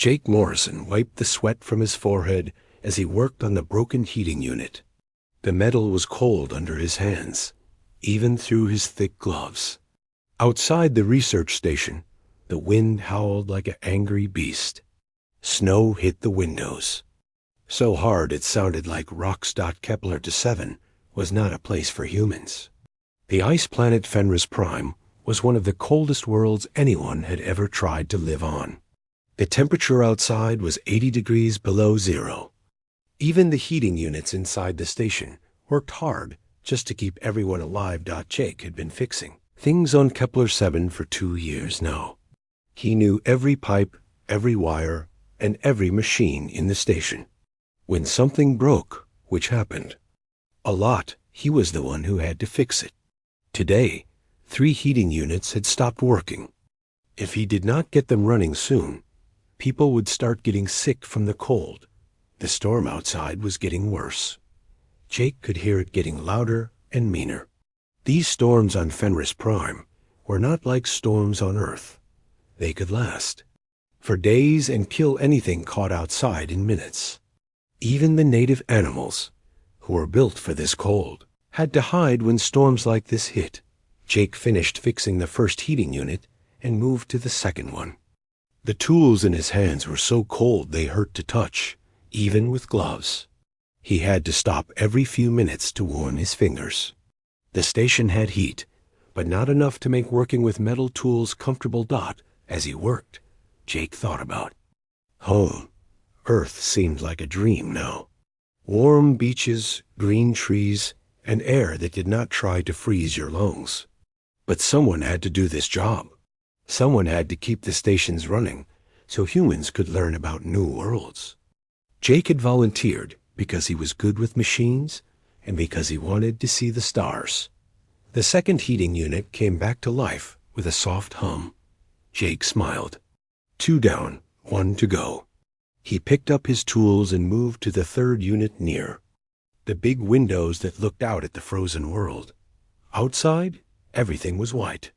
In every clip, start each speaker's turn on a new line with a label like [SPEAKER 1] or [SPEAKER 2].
[SPEAKER 1] Jake Morrison wiped the sweat from his forehead as he worked on the broken heating unit. The metal was cold under his hands, even through his thick gloves. Outside the research station, the wind howled like an angry beast. Snow hit the windows, so hard it sounded like Kepler-7 was not a place for humans. The ice planet Fenris Prime was one of the coldest worlds anyone had ever tried to live on. The temperature outside was 80 degrees below zero. Even the heating units inside the station worked hard just to keep everyone alive. Jake had been fixing things on Kepler-7 for 2 years now. He knew every pipe, every wire, and every machine in the station. When something broke, which happened a lot, he was the one who had to fix it. Today, 3 heating units had stopped working. If he did not get them running soon, people would start getting sick from the cold. The storm outside was getting worse. Jake could hear it getting louder and meaner. These storms on Fenris Prime were not like storms on Earth. They could last for days and kill anything caught outside in minutes. Even the native animals, who were built for this cold, had to hide when storms like this hit. Jake finished fixing the first heating unit and moved to the second one. The tools in his hands were so cold they hurt to touch, even with gloves. He had to stop every few minutes to warm his fingers. The station had heat, but not enough to make working with metal tools comfortable. As he worked, Jake thought about home. Earth seemed like a dream now. Warm beaches, green trees, and air that did not try to freeze your lungs. But someone had to do this job. Someone had to keep the stations running so humans could learn about new worlds. Jake had volunteered because he was good with machines and because he wanted to see the stars. The second heating unit came back to life with a soft hum. Jake smiled. 2 down, 1 to go. He picked up his tools and moved to the third unit near the big windows that looked out at the frozen world. Outside, everything was white.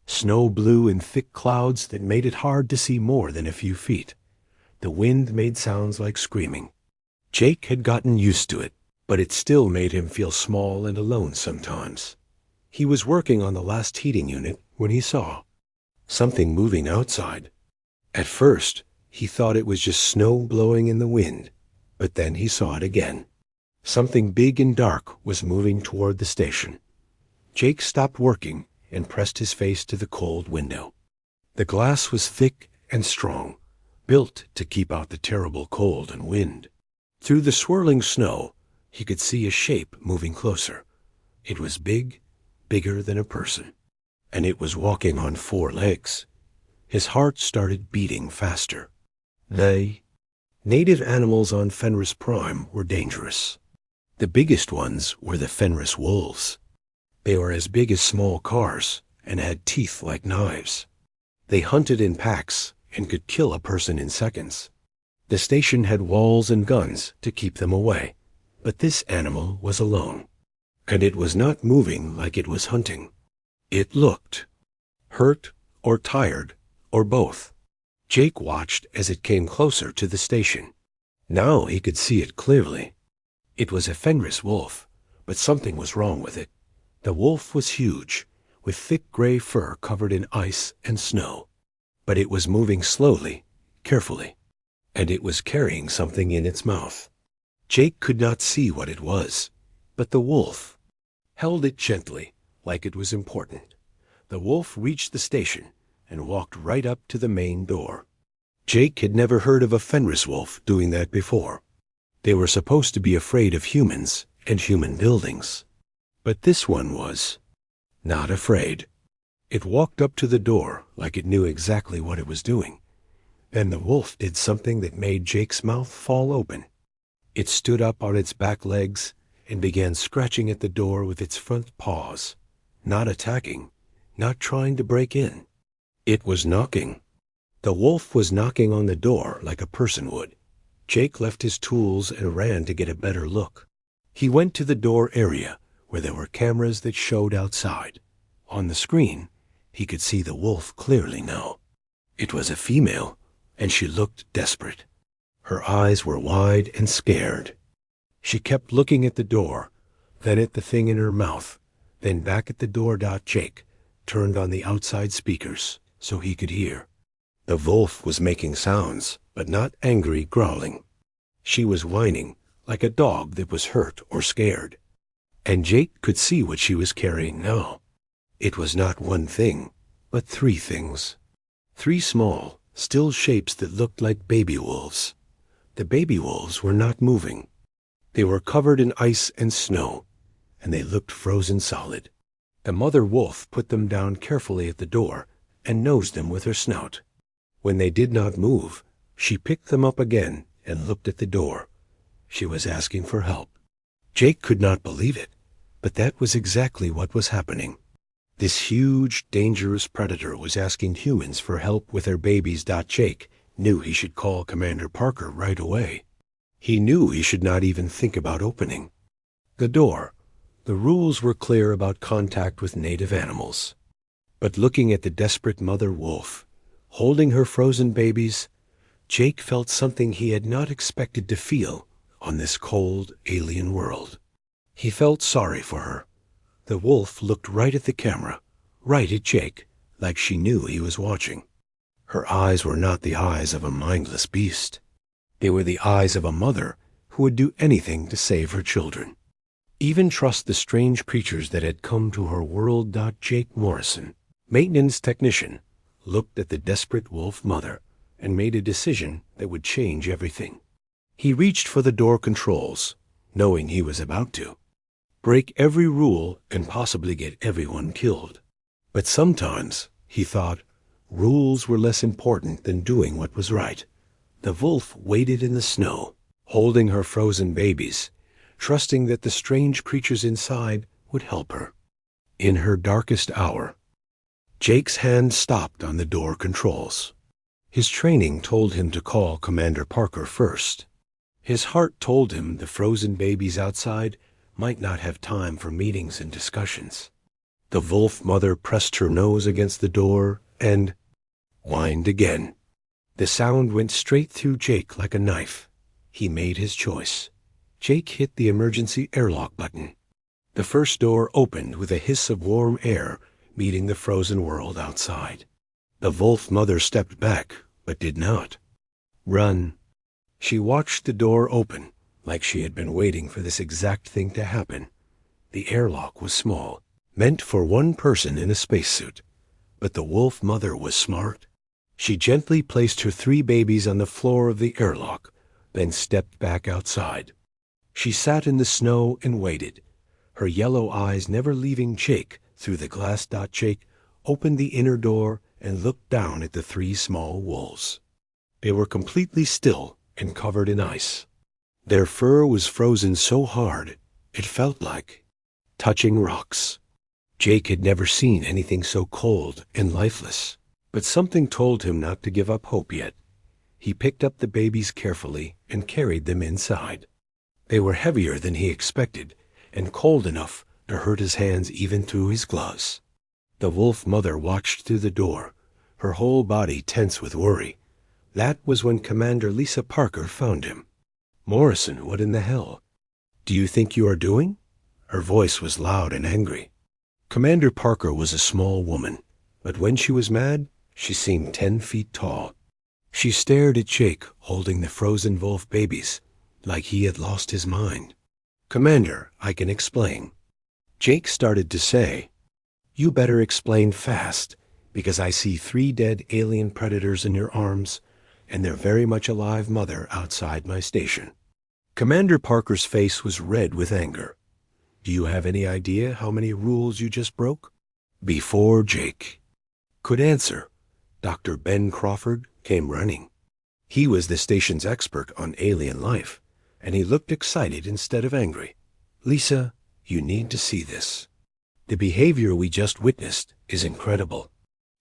[SPEAKER 1] Snow blew in thick clouds that made it hard to see more than a few feet. The wind made sounds like screaming. Jake had gotten used to it, but it still made him feel small and alone sometimes. He was working on the last heating unit when he saw something moving outside. At first, he thought it was just snow blowing in the wind, but then he saw it again. Something big and dark was moving toward the station. Jake stopped working and pressed his face to the cold window. The glass was thick and strong, built to keep out the terrible cold and wind. Through the swirling snow, he could see a shape moving closer. It was big, bigger than a person, and it was walking on 4 legs. His heart started beating faster. Native animals on Fenris Prime were dangerous. The biggest ones were the Fenris wolves. They were as big as small cars and had teeth like knives. They hunted in packs and could kill a person in seconds. The station had walls and guns to keep them away, but this animal was alone, and it was not moving like it was hunting. It looked hurt or tired or both. Jake watched as it came closer to the station. Now he could see it clearly. It was a Fenris wolf, but something was wrong with it. The wolf was huge, with thick gray fur covered in ice and snow. But it was moving slowly, carefully, and it was carrying something in its mouth. Jake could not see what it was, but the wolf held it gently, like it was important. The wolf reached the station and walked right up to the main door. Jake had never heard of a Fenris wolf doing that before. They were supposed to be afraid of humans and human buildings. But this one was not afraid. It walked up to the door like it knew exactly what it was doing. Then the wolf did something that made Jake's mouth fall open. It stood up on its back legs and began scratching at the door with its front paws, not attacking, not trying to break in. It was knocking. The wolf was knocking on the door like a person would. Jake left his tools and ran to get a better look. He went to the door area where there were cameras that showed outside. On the screen, he could see the wolf clearly now. It was a female, and she looked desperate. Her eyes were wide and scared. She kept looking at the door, then at the thing in her mouth, then back at the door. Jake turned on the outside speakers so he could hear. The wolf was making sounds, but not angry growling. She was whining like a dog that was hurt or scared. And Jake could see what she was carrying now. It was not one thing, but 3 things. 3 small, still shapes that looked like baby wolves. The baby wolves were not moving. They were covered in ice and snow, and they looked frozen solid. The mother wolf put them down carefully at the door and nosed them with her snout. When they did not move, she picked them up again and looked at the door. She was asking for help. Jake could not believe it, but that was exactly what was happening. This huge, dangerous predator was asking humans for help with their babies. Jake knew he should call Commander Parker right away. He knew he should not even think about opening the door. The rules were clear about contact with native animals. But looking at the desperate mother wolf, holding her frozen babies, Jake felt something he had not expected to feel on this cold, alien world. He felt sorry for her. The wolf looked right at the camera, right at Jake, like she knew he was watching. Her eyes were not the eyes of a mindless beast. They were the eyes of a mother who would do anything to save her children, even trust the strange creatures that had come to her world. Jake Morrison, maintenance technician, looked at the desperate wolf mother and made a decision that would change everything. He reached for the door controls, knowing he was about to break every rule and possibly get everyone killed. But sometimes, he thought, rules were less important than doing what was right. The wolf waited in the snow, holding her frozen babies, trusting that the strange creatures inside would help her. In her darkest hour, Jake's hand stopped on the door controls. His training told him to call Commander Parker first. His heart told him the frozen babies outside might not have time for meetings and discussions. The wolf mother pressed her nose against the door and whined again. The sound went straight through Jake like a knife. He made his choice. Jake hit the emergency airlock button. The first door opened with a hiss of warm air meeting the frozen world outside. The wolf mother stepped back, but did not run. She watched the door open, like she had been waiting for this exact thing to happen. The airlock was small, meant for one person in a spacesuit. But the wolf mother was smart. She gently placed her 3 babies on the floor of the airlock, then stepped back outside. She sat in the snow and waited, her yellow eyes never leaving Jake through the glass. Jake opened the inner door and looked down at the 3 small wolves. They were completely still and covered in ice. Their fur was frozen so hard it felt like touching rocks. Jake had never seen anything so cold and lifeless, but something told him not to give up hope yet. He picked up the babies carefully and carried them inside. They were heavier than he expected and cold enough to hurt his hands even through his gloves. The wolf mother watched through the door, her whole body tense with worry. That was when Commander Lisa Parker found him. "Morrison, what in the hell do you think you are doing?" Her voice was loud and angry. Commander Parker was a small woman, but when she was mad, she seemed 10 feet tall. She stared at Jake holding the frozen wolf babies, like he had lost his mind. "Commander, I can explain." Jake started to say, "You better explain fast, because I see 3 dead alien predators in your arms, and their very much alive mother outside my station." Commander Parker's face was red with anger. "Do you have any idea how many rules you just broke?" Before Jake could answer, Dr. Ben Crawford came running. He was the station's expert on alien life, and he looked excited instead of angry. "Lisa, you need to see this. The behavior we just witnessed is incredible.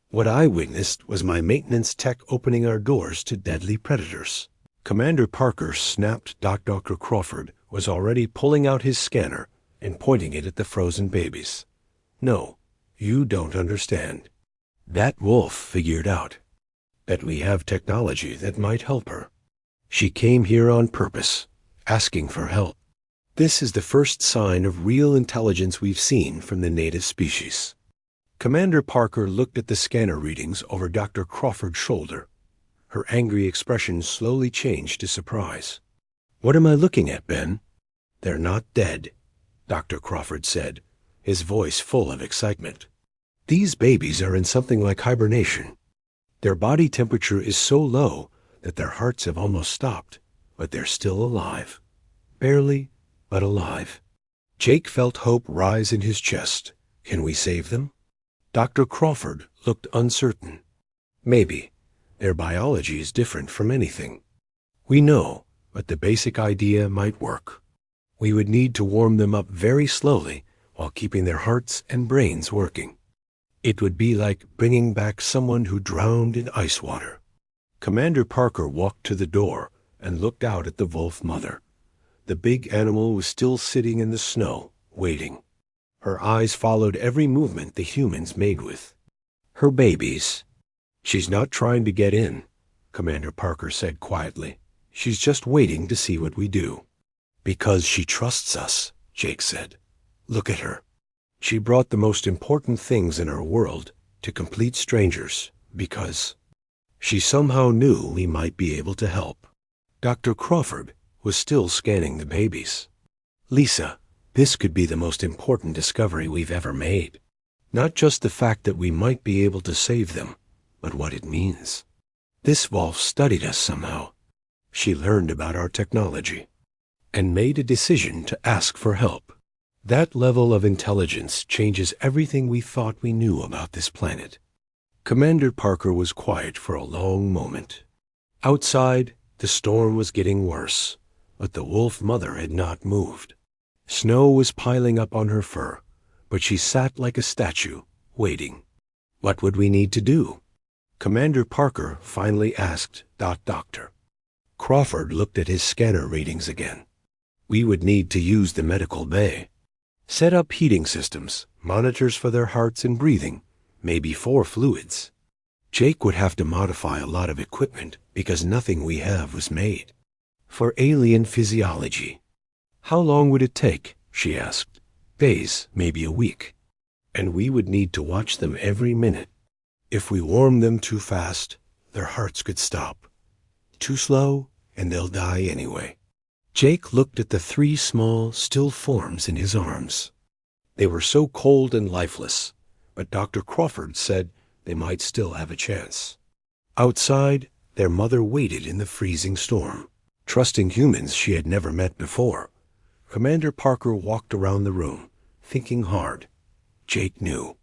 [SPEAKER 1] What I witnessed was my maintenance tech opening our doors to deadly predators." Commander Parker snapped. Dr. Crawford was already pulling out his scanner and pointing it at the frozen babies. "No, you don't understand. That wolf figured out that we have technology that might help her. She came here on purpose, asking for help. This is the first sign of real intelligence we've seen from the native species. Commander Parker looked at the scanner readings over Dr. Crawford's shoulder. Her angry expression slowly changed to surprise. "What am I looking at, Ben?" "They're not dead," Dr. Crawford said, his voice full of excitement. "These babies are in something like hibernation. Their body temperature is so low that their hearts have almost stopped, but they're still alive. Barely, but alive." Jake felt hope rise in his chest. "Can we save them?" Dr. Crawford looked uncertain. "Maybe. Their biology is different from anything we know, but the basic idea might work. We would need to warm them up very slowly while keeping their hearts and brains working. It would be like bringing back someone who drowned in ice water." Commander Parker walked to the door and looked out at the wolf mother. The big animal was still sitting in the snow, waiting. Her eyes followed every movement the humans made with her babies. "She's not trying to get in," Commander Parker said quietly. "She's just waiting to see what we do." "Because she trusts us," Jake said. "Look at her. She brought the most important things in her world to complete strangers because she somehow knew we might be able to help." Dr. Crawford was still scanning the babies. "Lisa, this could be the most important discovery we've ever made. Not just the fact that we might be able to save them, but what it means. This wolf studied us somehow. She learned about our technology and made a decision to ask for help. That level of intelligence changes everything we thought we knew about this planet." Commander Parker was quiet for a long moment. Outside, the storm was getting worse, but the wolf mother had not moved. Snow was piling up on her fur, but she sat like a statue, waiting. What would we need to do? Commander Parker finally asked Doctor. Crawford looked at his scanner readings again. "We would need to use the medical bay. Set up heating systems, monitors for their hearts and breathing, maybe 4 fluids. Jake would have to modify a lot of equipment because nothing we have was made for alien physiology." "How long would it take?" she asked. "Days, maybe a week. And we would need to watch them every minute. If we warm them too fast, their hearts could stop. Too slow, and they'll die anyway." Jake looked at the 3 small, still forms in his arms. They were so cold and lifeless, but Dr. Crawford said they might still have a chance. Outside, their mother waited in the freezing storm, trusting humans she had never met before. Commander Parker walked around the room, thinking hard. Jake knew.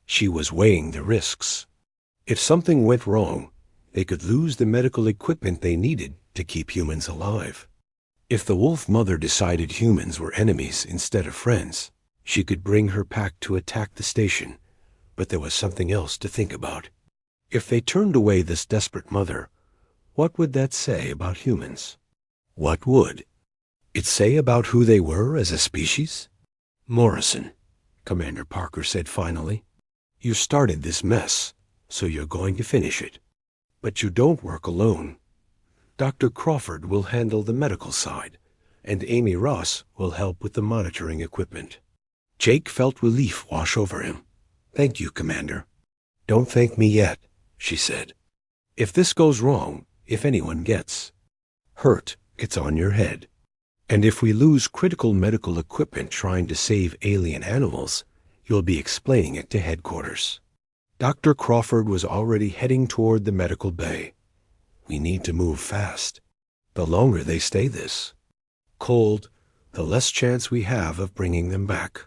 [SPEAKER 1] She was weighing the risks. If something went wrong, they could lose the medical equipment they needed to keep humans alive. If the wolf mother decided humans were enemies instead of friends, she could bring her pack to attack the station, but there was something else to think about. If they turned away this desperate mother, what would that say about humans? What would it say about who they were as a species? "Morrison," Commander Parker said finally, "you started this mess, so you're going to finish it. But you don't work alone. Dr. Crawford will handle the medical side, and Amy Ross will help with the monitoring equipment." Jake felt relief wash over him. "Thank you, Commander." "Don't thank me yet," she said. "If this goes wrong, if anyone gets hurt, it's on your head. And if we lose critical medical equipment trying to save alien animals, you'll be explaining it to headquarters." Dr. Crawford was already heading toward the medical bay. "We need to move fast. The longer they stay this cold, the less chance we have of bringing them back."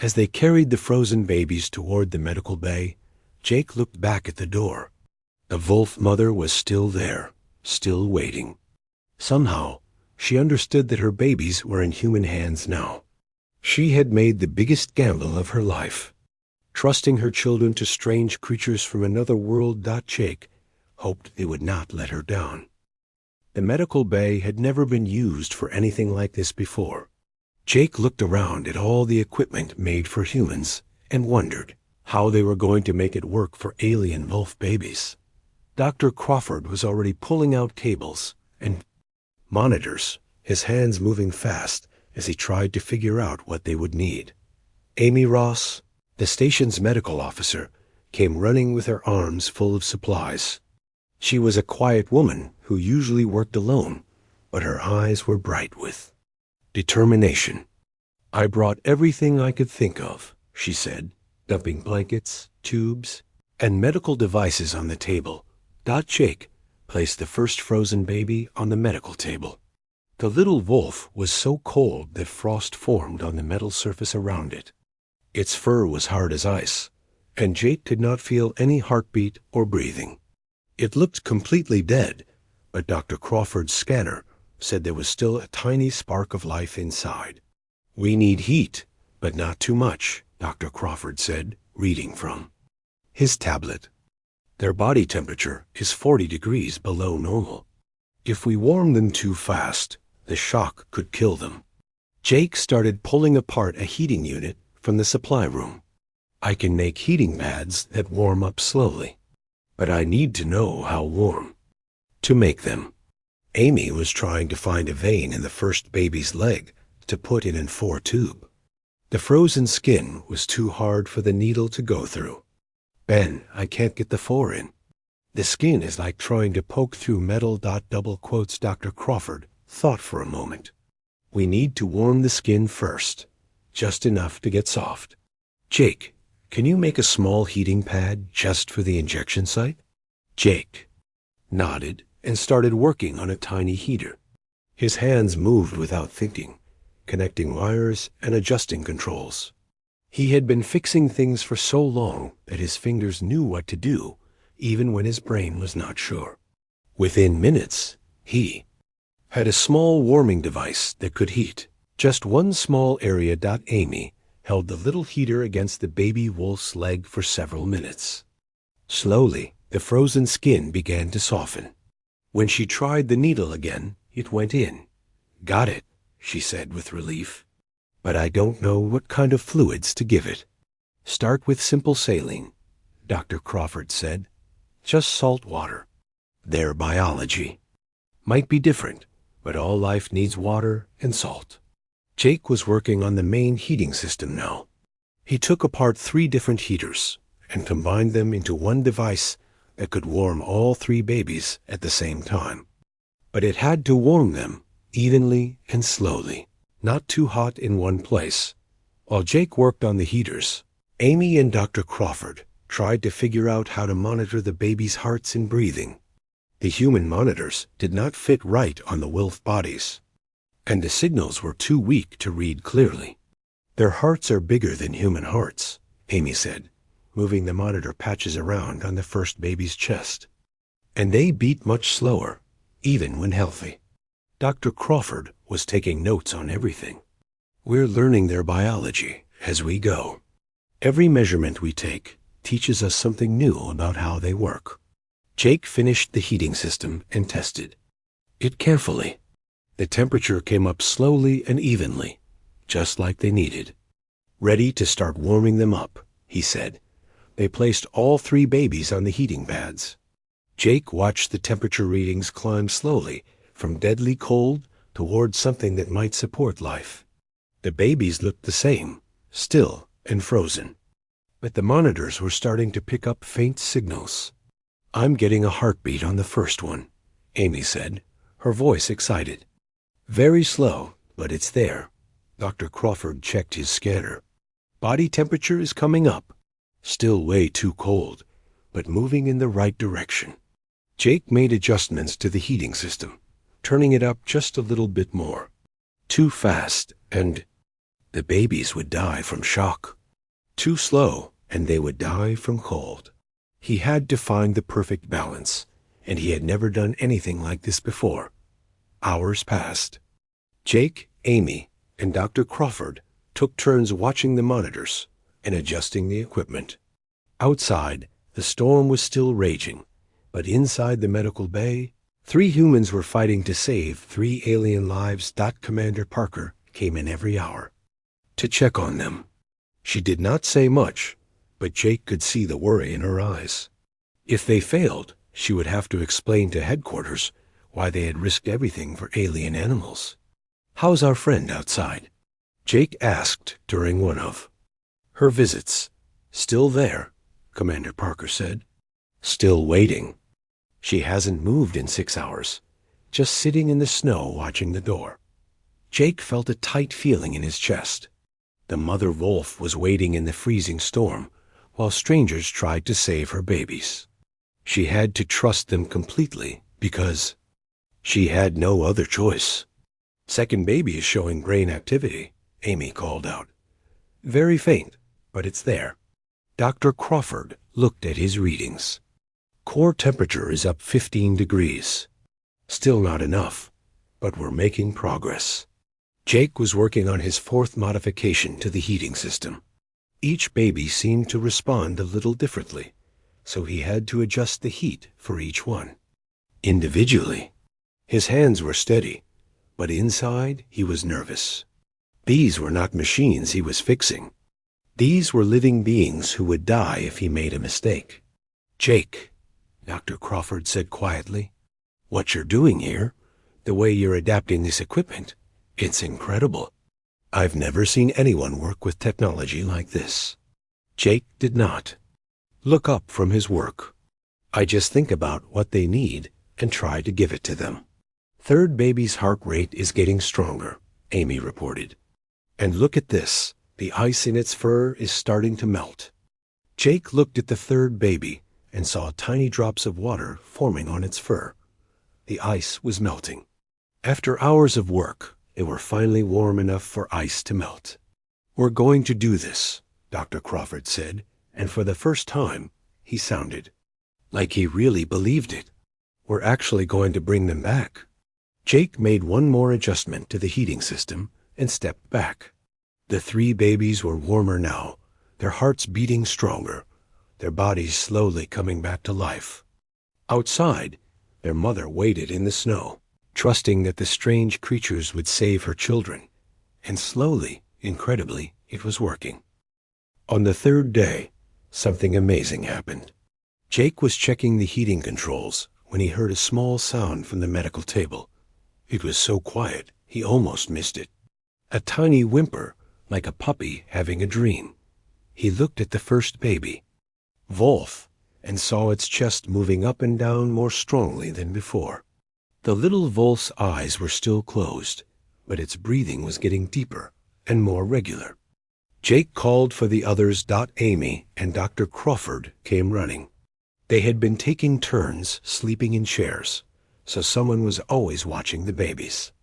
[SPEAKER 1] As they carried the frozen babies toward the medical bay, Jake looked back at the door. The wolf mother was still there, still waiting. Somehow, she understood that her babies were in human hands now. She had made the biggest gamble of her life, trusting her children to strange creatures from another world. Jake hoped they would not let her down. The medical bay had never been used for anything like this before. Jake looked around at all the equipment made for humans and wondered how they were going to make it work for alien wolf babies. Dr. Crawford was already pulling out cables and monitors, his hands moving fast as he tried to figure out what they would need. Amy Ross, the station's medical officer, came running with her arms full of supplies. She was a quiet woman who usually worked alone, but her eyes were bright with determination. "I brought everything I could think of," she said, dumping blankets, tubes, and medical devices on the table. Jake placed the first frozen baby on the medical table. The little wolf was so cold that frost formed on the metal surface around it. Its fur was hard as ice, and Jake could not feel any heartbeat or breathing. It looked completely dead, but Dr. Crawford's scanner said there was still a tiny spark of life inside. "We need heat, but not too much," Dr. Crawford said, reading from his tablet. "Their body temperature is 40 degrees below normal. If we warm them too fast, the shock could kill them." Jake started pulling apart a heating unit from the supply room. "I can make heating pads that warm up slowly, but I need to know how warm to make them." Amy was trying to find a vein in the first baby's leg to put in an 4-tube. The frozen skin was too hard for the needle to go through. "Ben, I can't get the 4 in. The skin is like trying to poke through metal." Double quotes. Dr. Crawford thought for a moment. "We need to warm the skin first, just enough to get soft. Jake, can you make a small heating pad just for the injection site?" Jake nodded and started working on a tiny heater. His hands moved without thinking, connecting wires and adjusting controls. He had been fixing things for so long that his fingers knew what to do, even when his brain was not sure. Within minutes, he had a small warming device that could heat just one small area. Amy held the little heater against the baby wolf's leg for several minutes. Slowly, the frozen skin began to soften. When she tried the needle again, it went in. "Got it," she said with relief. "But I don't know what kind of fluids to give it." "Start with simple saline," Dr. Crawford said. "Just salt water. Their biology might be different, but all life needs water and salt." Jake was working on the main heating system now. He took apart 3 different heaters and combined them into one device that could warm all 3 babies at the same time. But it had to warm them evenly and slowly, not too hot in one place. While Jake worked on the heaters, Amy and Dr. Crawford tried to figure out how to monitor the babies' hearts and breathing. The human monitors did not fit right on the wolf bodies, and the signals were too weak to read clearly. "Their hearts are bigger than human hearts," Amy said, moving the monitor patches around on the first baby's chest. "And they beat much slower, even when healthy." Dr. Crawford was taking notes on everything. "We're learning their biology as we go. Every measurement we take teaches us something new about how they work." Jake finished the heating system and tested it carefully. The temperature came up slowly and evenly, just like they needed. "Ready to start warming them up," he said. They placed all 3 babies on the heating pads. Jake watched the temperature readings climb slowly from deadly cold toward something that might support life. The babies looked the same, still and frozen. But the monitors were starting to pick up faint signals. "I'm getting a heartbeat on the first one," Amy said, her voice excited. "Very slow, but it's there." Dr. Crawford checked his scanner. "Body temperature is coming up. Still way too cold, but moving in the right direction." Jake made adjustments to the heating system, turning it up just a little bit more. Too fast, and the babies would die from shock. Too slow, and they would die from cold. He had to find the perfect balance, and he had never done anything like this before. Hours passed. Jake, Amy, and Dr. Crawford took turns watching the monitors and adjusting the equipment. Outside, the storm was still raging, but inside the medical bay, 3 humans were fighting to save 3 alien lives. Commander Parker came in every hour to check on them. She did not say much, but Jake could see the worry in her eyes. If they failed, She would have to explain to headquarters why they had risked everything for alien animals. "How's our friend outside?" Jake asked during one of her visits. "Still there," Commander Parker said. "Still waiting. She hasn't moved in 6 hours, just sitting in the snow watching the door." Jake felt a tight feeling in his chest. The mother wolf was waiting in the freezing storm while strangers tried to save her babies. She had to trust them completely because she had no other choice. "Second baby is showing brain activity," Amy called out. "Very faint, but it's there." Dr. Crawford looked at his readings. "Core temperature is up 15 degrees. Still not enough, but we're making progress." Jake was working on his 4th modification to the heating system. Each baby seemed to respond a little differently, so he had to adjust the heat for each one individually. His hands were steady, but inside he was nervous. These were not machines he was fixing. These were living beings who would die if he made a mistake. "Jake," Dr. Crawford said quietly, "what you're doing here, the way you're adapting this equipment, it's incredible. I've never seen anyone work with technology like this." Jake did not look up from his work. "I just think about what they need and try to give it to them." "Third baby's heart rate is getting stronger," Amy reported. "And look at this. The ice in its fur is starting to melt." Jake looked at the third baby and saw tiny drops of water forming on its fur. The ice was melting. After hours of work, they were finally warm enough for ice to melt. "We're going to do this," Dr. Crawford said, and for the first time, he sounded like he really believed it. "We're actually going to bring them back." Jake made one more adjustment to the heating system and stepped back. The 3 babies were warmer now, their hearts beating stronger, their bodies slowly coming back to life. Outside, their mother waited in the snow, trusting that the strange creatures would save her children. And slowly, incredibly, it was working. On the 3rd day, something amazing happened. Jake was checking the heating controls when he heard a small sound from the medical table. It was so quiet, he almost missed it. A tiny whimper, like a puppy having a dream. He looked at the first baby, Wolf, and saw its chest moving up and down more strongly than before. The little Wolf's eyes were still closed, but its breathing was getting deeper and more regular. Jake called for the others. Amy and Dr. Crawford came running. They had been taking turns sleeping in chairs, so someone was always watching the babies.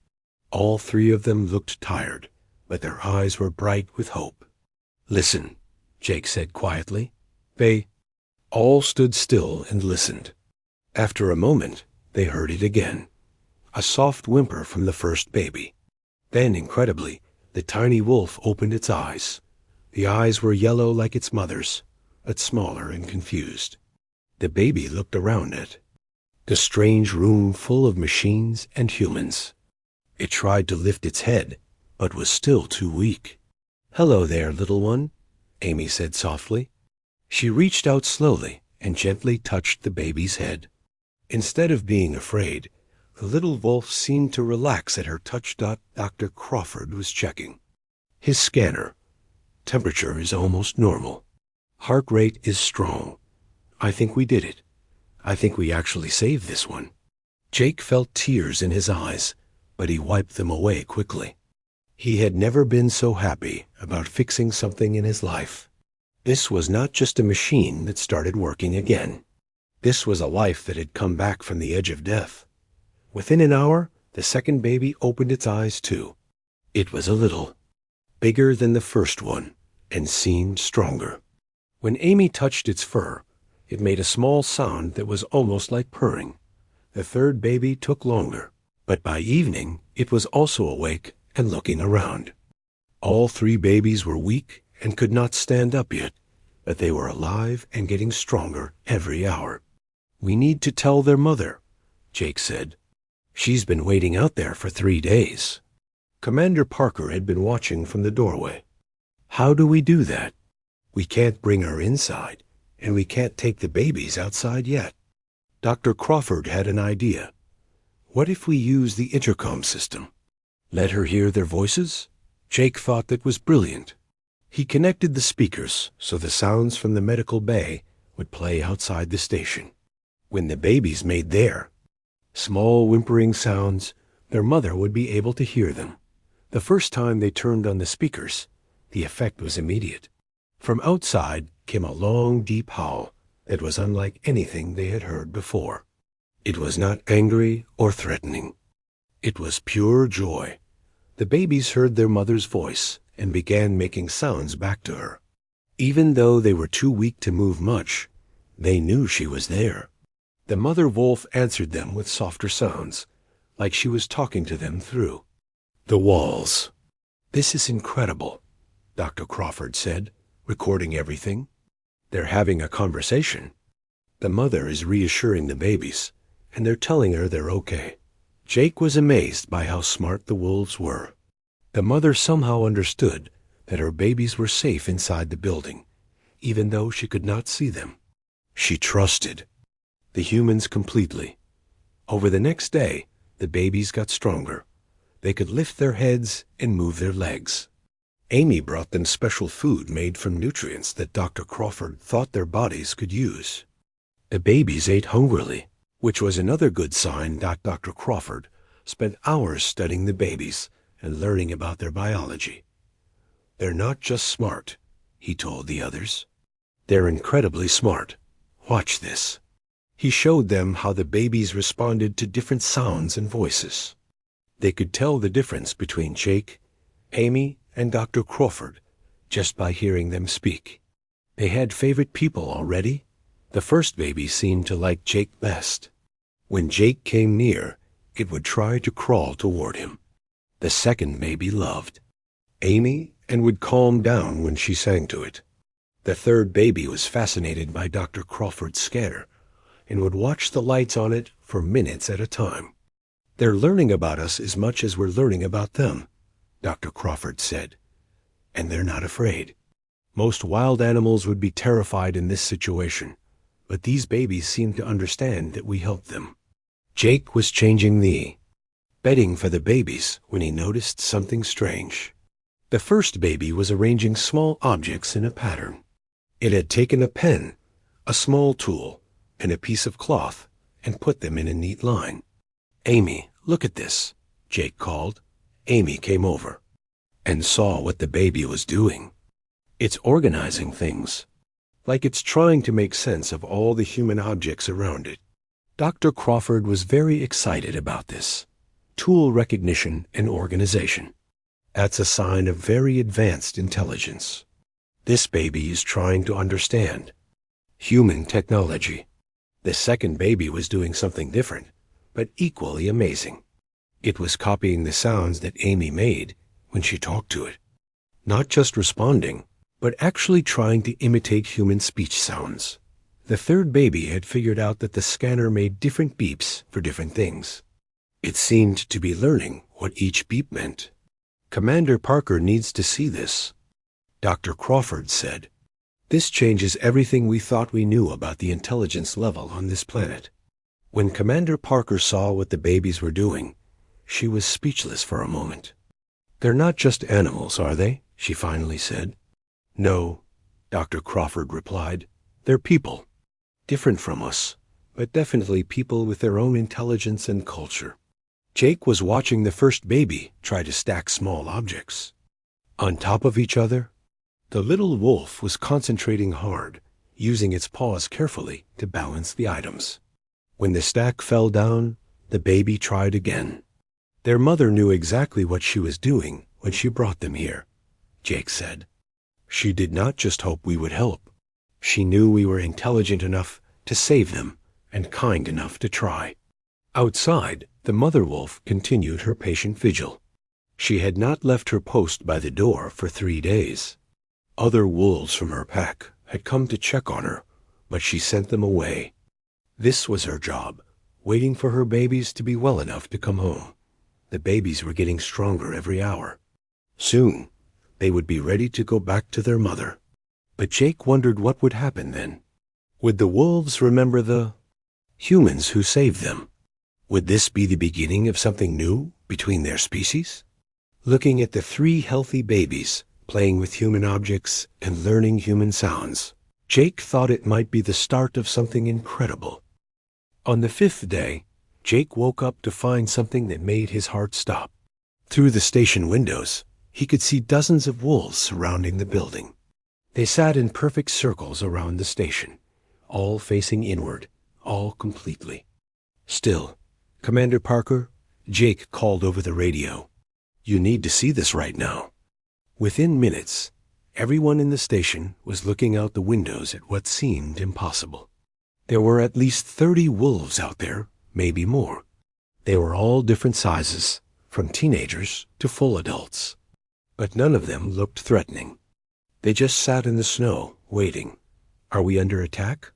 [SPEAKER 1] All 3 of them looked tired, but their eyes were bright with hope. "Listen," Jake said quietly. They all stood still and listened. After a moment, they heard it again. A soft whimper from the first baby. Then, incredibly, the tiny wolf opened its eyes. The eyes were yellow like its mother's, but smaller and confused. The baby looked around it, the strange room full of machines and humans. It tried to lift its head, but was still too weak. "Hello there, little one," Amy said softly. She reached out slowly and gently touched the baby's head. Instead of being afraid, the little wolf seemed to relax at her touch. Dr. Crawford was checking his scanner. "Temperature is almost normal. Heart rate is strong. I think we did it. I think we actually saved this one." Jake felt tears in his eyes, but he wiped them away quickly. He had never been so happy about fixing something in his life. This was not just a machine that started working again. This was a life that had come back from the edge of death. Within an hour, the second baby opened its eyes too. It was a little bigger than the first one and seemed stronger. When Amy touched its fur, it made a small sound that was almost like purring. The third baby took longer, but by evening it was also awake and looking around. All 3 babies were weak and could not stand up yet, but they were alive and getting stronger every hour. "We need to tell their mother," Jake said. "She's been waiting out there for 3 days." Commander Parker had been watching from the doorway. "How do we do that? We can't bring her inside, and we can't take the babies outside yet." Dr. Crawford had an idea. What if we use the intercom system? Let her hear their voices? Jake thought that was brilliant. He connected the speakers so the sounds from the medical bay would play outside the station. When the babies made their small whimpering sounds, their mother would be able to hear them. The first time they turned on the speakers, the effect was immediate. From outside came a long, deep howl that was unlike anything they had heard before. It was not angry or threatening. It was pure joy. The babies heard their mother's voice and began making sounds back to her. Even though they were too weak to move much, they knew she was there. The mother wolf answered them with softer sounds, like she was talking to them through the walls. "This is incredible," Dr. Crawford said, recording everything. "They're having a conversation. The mother is reassuring the babies, and they're telling her they're okay." Jake was amazed by how smart the wolves were. The mother somehow understood that her babies were safe inside the building, even though she could not see them. She trusted the humans completely. Over the next day, the babies got stronger. They could lift their heads and move their legs. Amy brought them special food made from nutrients that Dr. Crawford thought their bodies could use. The babies ate hungrily, which was another good sign that Dr. Crawford spent hours studying the babies and learning about their biology. "They're not just smart," he told the others. "They're incredibly smart. Watch this." He showed them how the babies responded to different sounds and voices. They could tell the difference between Jake, Amy, and Dr. Crawford just by hearing them speak. They had favorite people already. The first baby seemed to like Jake best. When Jake came near, it would try to crawl toward him. The second baby loved Amy and would calm down when she sang to it. The third baby was fascinated by Dr. Crawford's scanner and would watch the lights on it for minutes at a time. "They're learning about us as much as we're learning about them," Dr. Crawford said. "And they're not afraid." Most wild animals would be terrified in this situation, but these babies seemed to understand that we helped them. Jake was changing the bedding for the babies when he noticed something strange. The first baby was arranging small objects in a pattern. It had taken a pen, a small tool, and a piece of cloth and put them in a neat line. "Amy, look at this," Jake called. Amy came over and saw what the baby was doing. "It's organizing things, like it's trying to make sense of all the human objects around it." Dr. Crawford was very excited about this. Tool recognition and organization. That's a sign of very advanced intelligence. This baby is trying to understand human technology. The second baby was doing something different, but equally amazing. It was copying the sounds that Amy made when she talked to it. Not just responding, but actually trying to imitate human speech sounds. The third baby had figured out that the scanner made different beeps for different things. It seemed to be learning what each beep meant. "Commander Parker needs to see this," Dr. Crawford said. "This changes everything we thought we knew about the intelligence level on this planet." When Commander Parker saw what the babies were doing, she was speechless for a moment. "They're not just animals, are they?" she finally said. "No," Dr. Crawford replied. "They're people. Different from us, but definitely people with their own intelligence and culture." Jake was watching the first baby try to stack small objects on top of each other. The little wolf was concentrating hard, using its paws carefully to balance the items. When the stack fell down, the baby tried again. "Their mother knew exactly what she was doing when she brought them here," Jake said. "She did not just hope we would help. She knew we were intelligent enough to save them and kind enough to try." Outside, the mother wolf continued her patient vigil. She had not left her post by the door for 3 days. Other wolves from her pack had come to check on her, but she sent them away. This was her job, waiting for her babies to be well enough to come home. The babies were getting stronger every hour. Soon, they would be ready to go back to their mother. But Jake wondered what would happen then. Would the wolves remember the Humans who saved them. Would this be the beginning of something new between their species? Looking at the 3 healthy babies playing with human objects and learning human sounds, Jake thought it might be the start of something incredible. On the 5th day, Jake woke up to find something that made his heart stop. Through the station windows, he could see dozens of wolves surrounding the building. They sat in perfect circles around the station, all facing inward, all completely still. "Commander Parker," Jake called over the radio. "You need to see this right now." Within minutes, everyone in the station was looking out the windows at what seemed impossible. There were at least 30 wolves out there, maybe more. They were all different sizes, from teenagers to full adults. But none of them looked threatening. They just sat in the snow, waiting. "Are we under attack?"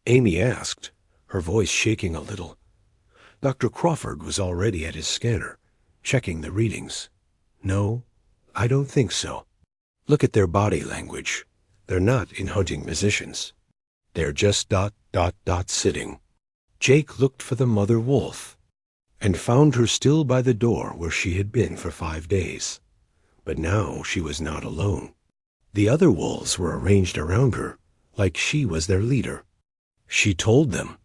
[SPEAKER 1] Amy asked, her voice shaking a little. Dr. Crawford was already at his scanner, checking the readings. "No, I don't think so. Look at their body language. They're not in hunting positions. They're just ... sitting." Jake looked for the mother wolf and found her still by the door where she had been for 5 days. But now she was not alone. The other wolves were arranged around her, like she was their leader. "She told them,"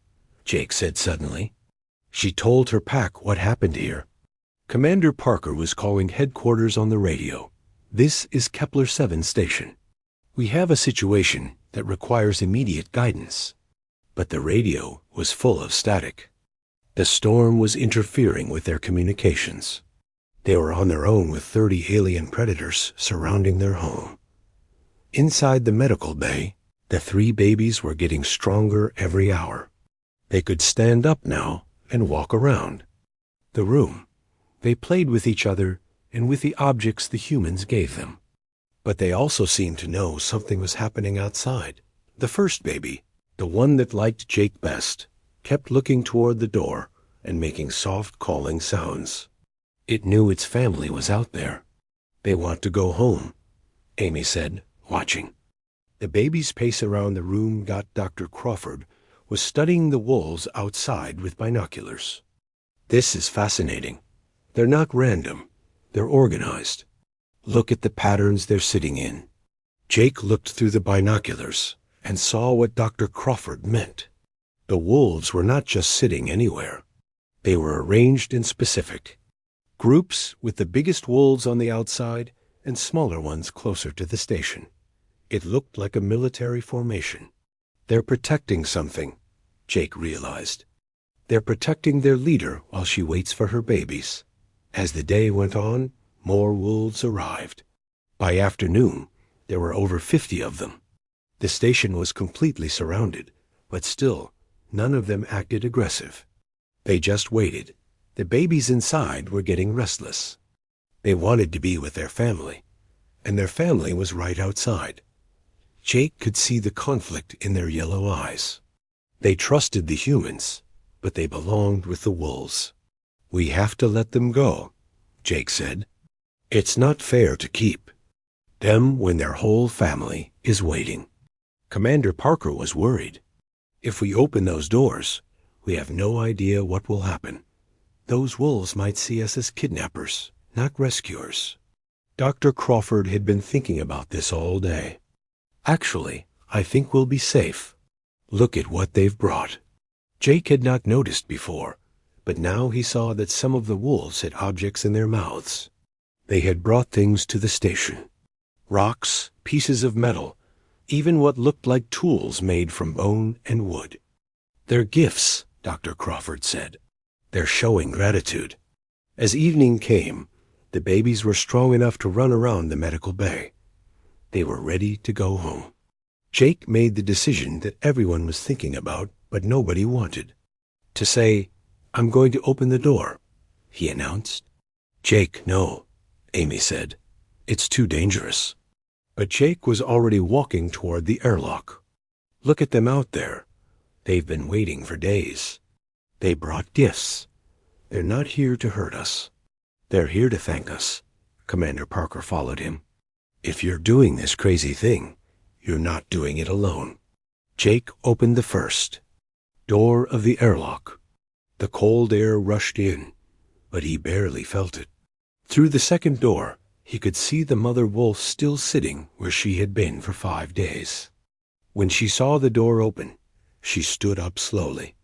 [SPEAKER 1] Jake said suddenly. "She told her pack what happened here." Commander Parker was calling headquarters on the radio. "This is Kepler 7 station. We have a situation that requires immediate guidance." But the radio was full of static. The storm was interfering with their communications. They were on their own with 30 alien predators surrounding their home. Inside the medical bay, the 3 babies were getting stronger every hour. They could stand up now and walk around the room. They played with each other and with the objects the humans gave them. But they also seemed to know something was happening outside. The first baby, the one that liked Jake best, kept looking toward the door and making soft calling sounds. It knew its family was out there. "They want to go home," Amy said, watching. The baby's pace around the room got Dr. Crawford was studying the wolves outside with binoculars. "This is fascinating. They're not random. They're organized. Look at the patterns they're sitting in." Jake looked through the binoculars and saw what Dr. Crawford meant. The wolves were not just sitting anywhere. They were arranged in specific groups, with the biggest wolves on the outside and smaller ones closer to the station. It looked like a military formation. "They're protecting something," Jake realized. "They're protecting their leader while she waits for her babies." As the day went on, more wolves arrived. By afternoon, there were over 50 of them. The station was completely surrounded, but still, none of them acted aggressive. They just waited. The babies inside were getting restless. They wanted to be with their family, and their family was right outside. Jake could see the conflict in their yellow eyes. They trusted the humans, but they belonged with the wolves. "We have to let them go," Jake said. "It's not fair to keep them when their whole family is waiting." Commander Parker was worried. "If we open those doors, we have no idea what will happen. Those wolves might see us as kidnappers, not rescuers." Dr. Crawford had been thinking about this all day. "Actually, I think we'll be safe. Look at what they've brought." Jake had not noticed before, but now he saw that some of the wolves had objects in their mouths. They had brought things to the station. Rocks, pieces of metal, even what looked like tools made from bone and wood. "They're gifts," Dr. Crawford said. "They're showing gratitude." As evening came, the babies were strong enough to run around the medical bay. They were ready to go home. Jake made the decision that everyone was thinking about, but nobody wanted. To say, "I'm going to open the door," he announced. "Jake, no," Amy said. "It's too dangerous." But Jake was already walking toward the airlock. "Look at them out there. They've been waiting for days. They brought gifts. They're not here to hurt us. They're here to thank us." Commander Parker followed him. "If you're doing this crazy thing, you're not doing it alone." Jake opened the first door of the airlock. The cold air rushed in, but he barely felt it. Through the second door, he could see the mother wolf still sitting where she had been for 5 days. When she saw the door open, she stood up slowly.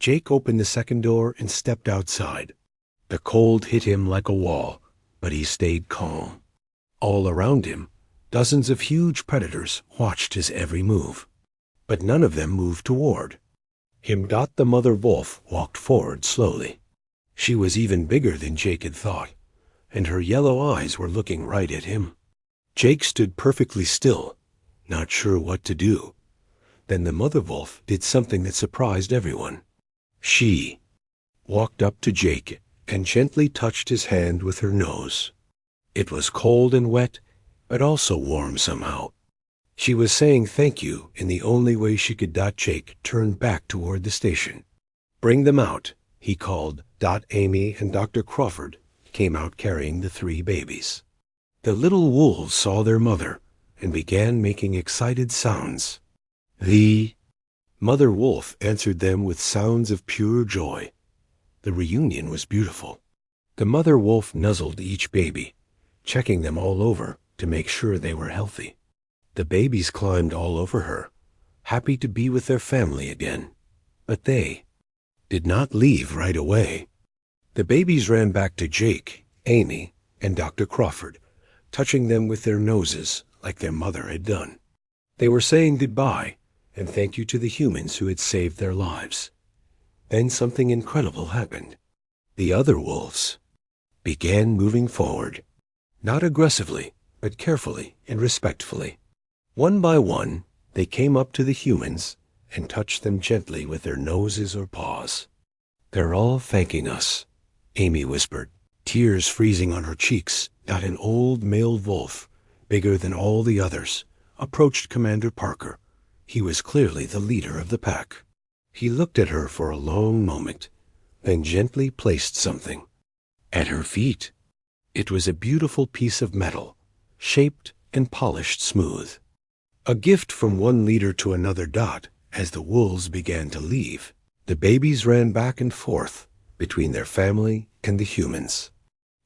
[SPEAKER 1] Jake opened the second door and stepped outside. The cold hit him like a wall, but he stayed calm. All around him, dozens of huge predators watched his every move, but none of them moved toward him. The mother wolf walked forward slowly. She was even bigger than Jake had thought, and her yellow eyes were looking right at him. Jake stood perfectly still, not sure what to do. Then the mother wolf did something that surprised everyone. She walked up to Jake and gently touched his hand with her nose. It was cold and wet, but also warm somehow. She was saying thank you in the only way she could. Jake turned back toward the station. Bring them out, he called. Amy and Dr. Crawford came out carrying the 3 babies. The little wolves saw their mother and began making excited sounds. The mother wolf answered them with sounds of pure joy. The reunion was beautiful. The mother wolf nuzzled each baby, checking them all over to make sure they were healthy. The babies climbed all over her, happy to be with their family again. But they did not leave right away. The babies ran back to Jake, Amy, and Dr. Crawford, touching them with their noses like their mother had done. They were saying goodbye and thank you to the humans who had saved their lives. Then something incredible happened. The other wolves began moving forward, not aggressively, but carefully and respectfully. One by one, they came up to the humans and touched them gently with their noses or paws. They're all thanking us, Amy whispered, tears freezing on her cheeks. An old male wolf, bigger than all the others, approached Commander Parker. He was clearly the leader of the pack. He looked at her for a long moment, then gently placed something at her feet. It was a beautiful piece of metal, shaped and polished smooth. A gift from one leader to another. As the wolves began to leave, the babies ran back and forth between their family and the humans.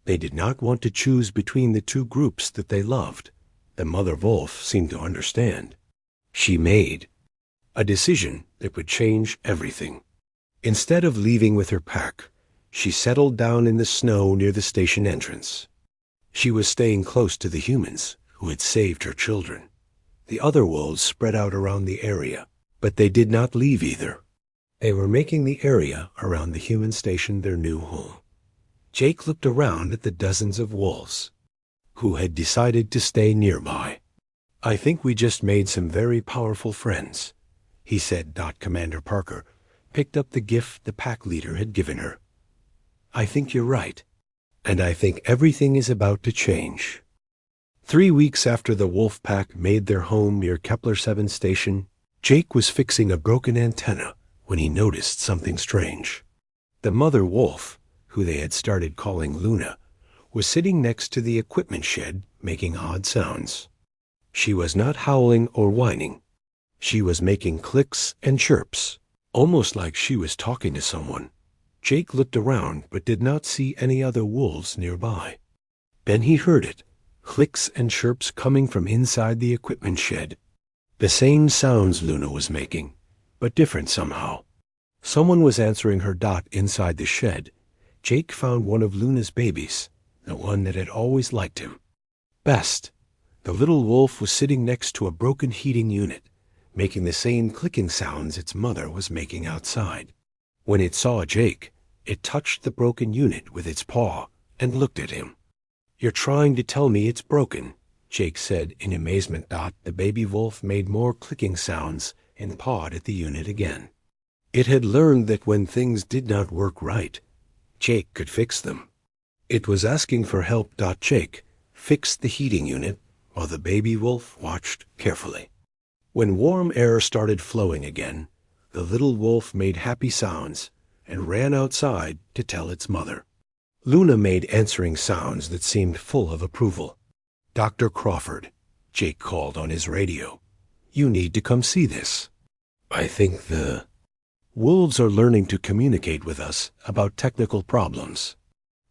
[SPEAKER 1] They did not want to choose between the 2 groups that they loved. The mother wolf seemed to understand. She made a decision that would change everything. Instead of leaving with her pack, she settled down in the snow near the station entrance. She was staying close to the humans who had saved her children. The other wolves spread out around the area, but they did not leave either. They were making the area around the human station their new home. Jake looked around at the dozens of wolves who had decided to stay nearby. I think we just made some very powerful friends, he said. Commander Parker picked up the gift the pack leader had given her. I think you're right, and I think everything is about to change. 3 weeks after the wolf pack made their home near Kepler 7 station, Jake was fixing a broken antenna when he noticed something strange. The mother wolf, who they had started calling Luna, was sitting next to the equipment shed making odd sounds. She was not howling or whining. She was making clicks and chirps, almost like she was talking to someone. Jake looked around but did not see any other wolves nearby. Then he heard it, clicks and chirps coming from inside the equipment shed. The same sounds Luna was making, but different somehow. Someone was answering her. Inside the shed, Jake found one of Luna's babies, the one that had always liked him best. The little wolf was sitting next to a broken heating unit, making the same clicking sounds its mother was making outside. When it saw Jake, it touched the broken unit with its paw and looked at him. You're trying to tell me it's broken, Jake said in amazement. The baby wolf made more clicking sounds and pawed at the unit again. It had learned that when things did not work right, Jake could fix them. It was asking for help. Jake fixed the heating unit while the baby wolf watched carefully. When warm air started flowing again, the little wolf made happy sounds and ran outside to tell its mother. Luna made answering sounds that seemed full of approval. Dr. Crawford, Jake called on his radio. You need to come see this. I think the Wolves are learning to communicate with us about technical problems.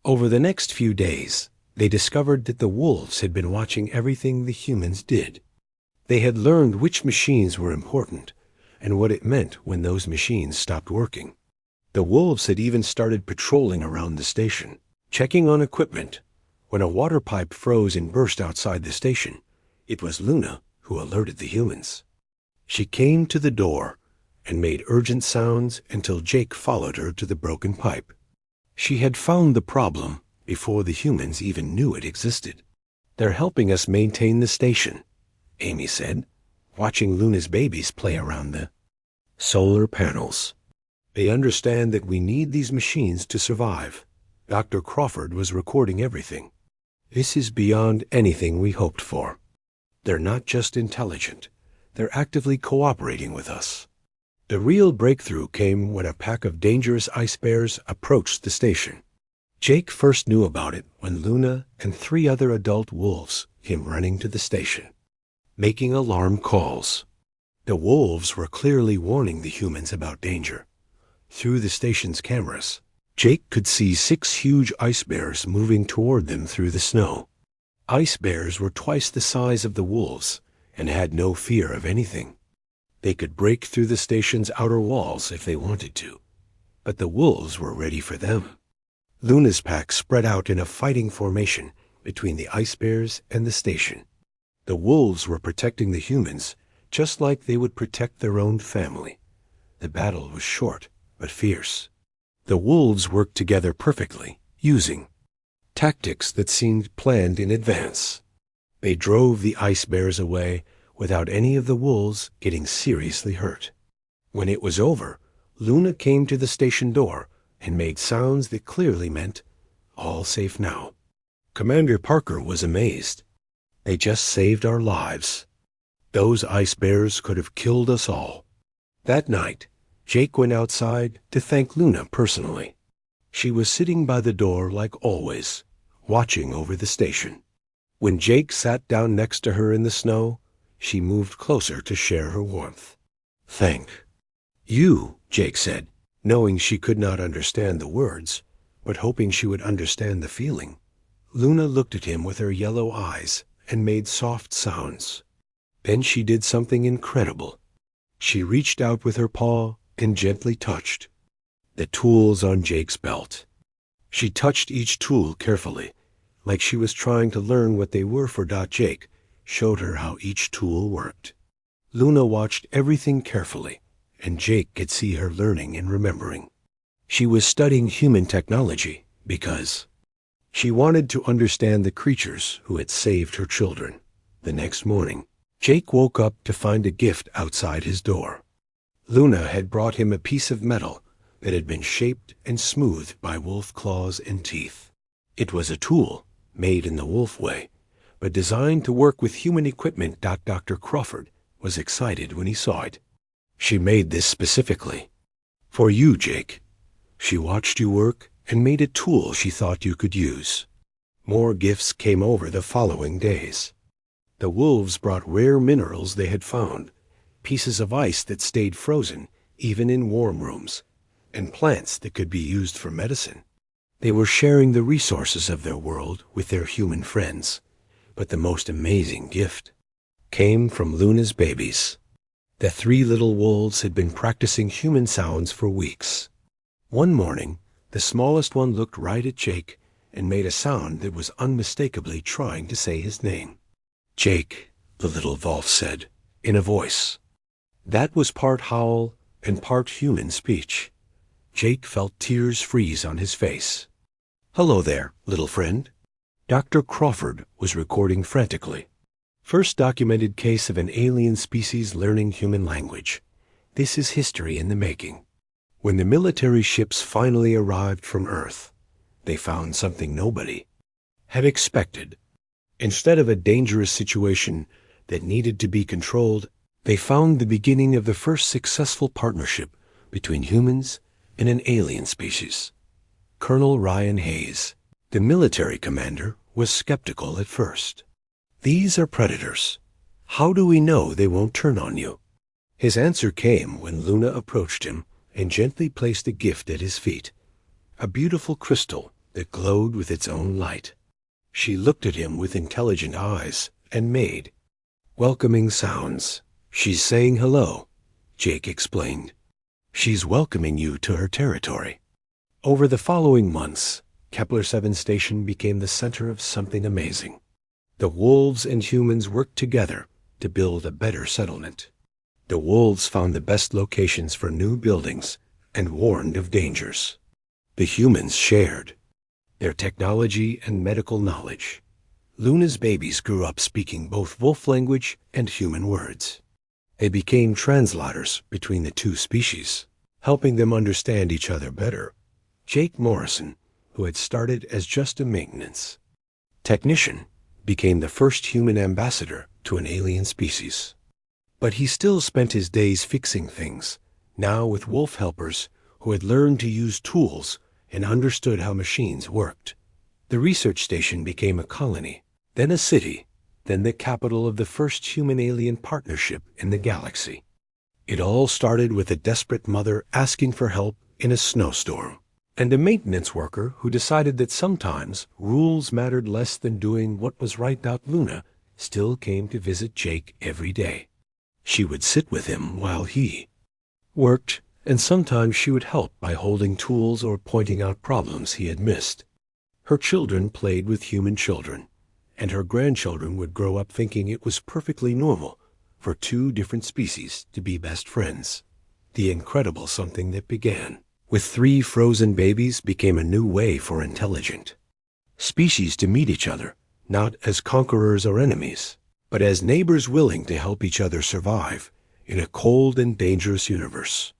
[SPEAKER 1] Over the next few days, they discovered that the wolves had been watching everything the humans did. They had learned which machines were important and what it meant when those machines stopped working. The wolves had even started patrolling around the station, checking on equipment. When a water pipe froze and burst outside the station, it was Luna who alerted the humans. She came to the door and made urgent sounds until Jake followed her to the broken pipe. She had found the problem before the humans even knew it existed. "They're helping us maintain the station," Amy said, watching Luna's babies play around the solar panels. "They understand that we need these machines to survive." Dr. Crawford was recording everything. "This is beyond anything we hoped for. They're not just intelligent, they're actively cooperating with us." The real breakthrough came when a pack of dangerous ice bears approached the station. Jake first knew about it when Luna and 3 other adult wolves came running to the station, making alarm calls. The wolves were clearly warning the humans about danger. Through the station's cameras, Jake could see 6 huge ice bears moving toward them through the snow. Ice bears were twice the size of the wolves and had no fear of anything. They could break through the station's outer walls if they wanted to, but the wolves were ready for them. Luna's pack spread out in a fighting formation between the ice bears and the station. The wolves were protecting the humans just like they would protect their own family. The battle was short but fierce. The wolves worked together perfectly, using tactics that seemed planned in advance. They drove the ice bears away without any of the wolves getting seriously hurt. When it was over, Luna came to the station door and made sounds that clearly meant, "All safe now." Commander Parker was amazed. "They just saved our lives. Those ice bears could have killed us all." That night, Jake went outside to thank Luna personally. She was sitting by the door like always, watching over the station. When Jake sat down next to her in the snow, she moved closer to share her warmth. "Thank you," Jake said, knowing she could not understand the words, but hoping she would understand the feeling. Luna looked at him with her yellow eyes and made soft sounds. Then she did something incredible. She reached out with her paw and gently touched the tools on Jake's belt. She touched each tool carefully, like she was trying to learn what they were for. Jake showed her how each tool worked. Luna watched everything carefully, and Jake could see her learning and remembering. She was studying human technology because she wanted to understand the creatures who had saved her children. The next morning, Jake woke up to find a gift outside his door. Luna had brought him a piece of metal that had been shaped and smoothed by wolf claws and teeth. It was a tool made in the wolf way, but designed to work with human equipment. Dr. Crawford was excited when he saw it. "She made this specifically for you, Jake. She watched you work and made a tool she thought you could use." More gifts came over the following days. The wolves brought rare minerals they had found, pieces of ice that stayed frozen even in warm rooms, and plants that could be used for medicine. They were sharing the resources of their world with their human friends. But the most amazing gift came from Luna's babies. The 3 little wolves had been practicing human sounds for weeks. One morning, the smallest one looked right at Jake and made a sound that was unmistakably trying to say his name. "Jake," the little wolf said, in a voice that was part howl and part human speech. Jake felt tears freeze on his face. "Hello there, little friend." Dr. Crawford was recording frantically. First documented case of an alien species learning human language. This is history in the making. When the military ships finally arrived from Earth, they found something nobody had expected. Instead of a dangerous situation that needed to be controlled, they found the beginning of the first successful partnership between humans and an alien species. Colonel Ryan Hayes, the military commander, was skeptical at first. "These are predators. How do we know they won't turn on you?" His answer came when Luna approached him and gently placed a gift at his feet, a beautiful crystal that glowed with its own light. She looked at him with intelligent eyes and made welcoming sounds. "She's saying hello," Jake explained. "She's welcoming you to her territory." Over the following months, Kepler-7 station became the center of something amazing. The wolves and humans worked together to build a better settlement. The wolves found the best locations for new buildings and warned of dangers. The humans shared their technology and medical knowledge. Luna's babies grew up speaking both wolf language and human words. They became translators between the two species, helping them understand each other better. Jake Morrison, who had started as just a maintenance technician, became the first human ambassador to an alien species. But he still spent his days fixing things, now with wolf helpers who had learned to use tools and understood how machines worked. The research station became a colony, then a city, then the capital of the first human-alien partnership in the galaxy. It all started with a desperate mother asking for help in a snowstorm, and a maintenance worker who decided that sometimes rules mattered less than doing what was right. Luna still came to visit Jake every day. She would sit with him while he worked, and sometimes she would help by holding tools or pointing out problems he had missed. Her children played with human children, and her grandchildren would grow up thinking it was perfectly normal for two different species to be best friends. The incredible something that began with 3 frozen babies became a new way for intelligent species to meet each other, not as conquerors or enemies, but as neighbors willing to help each other survive in a cold and dangerous universe.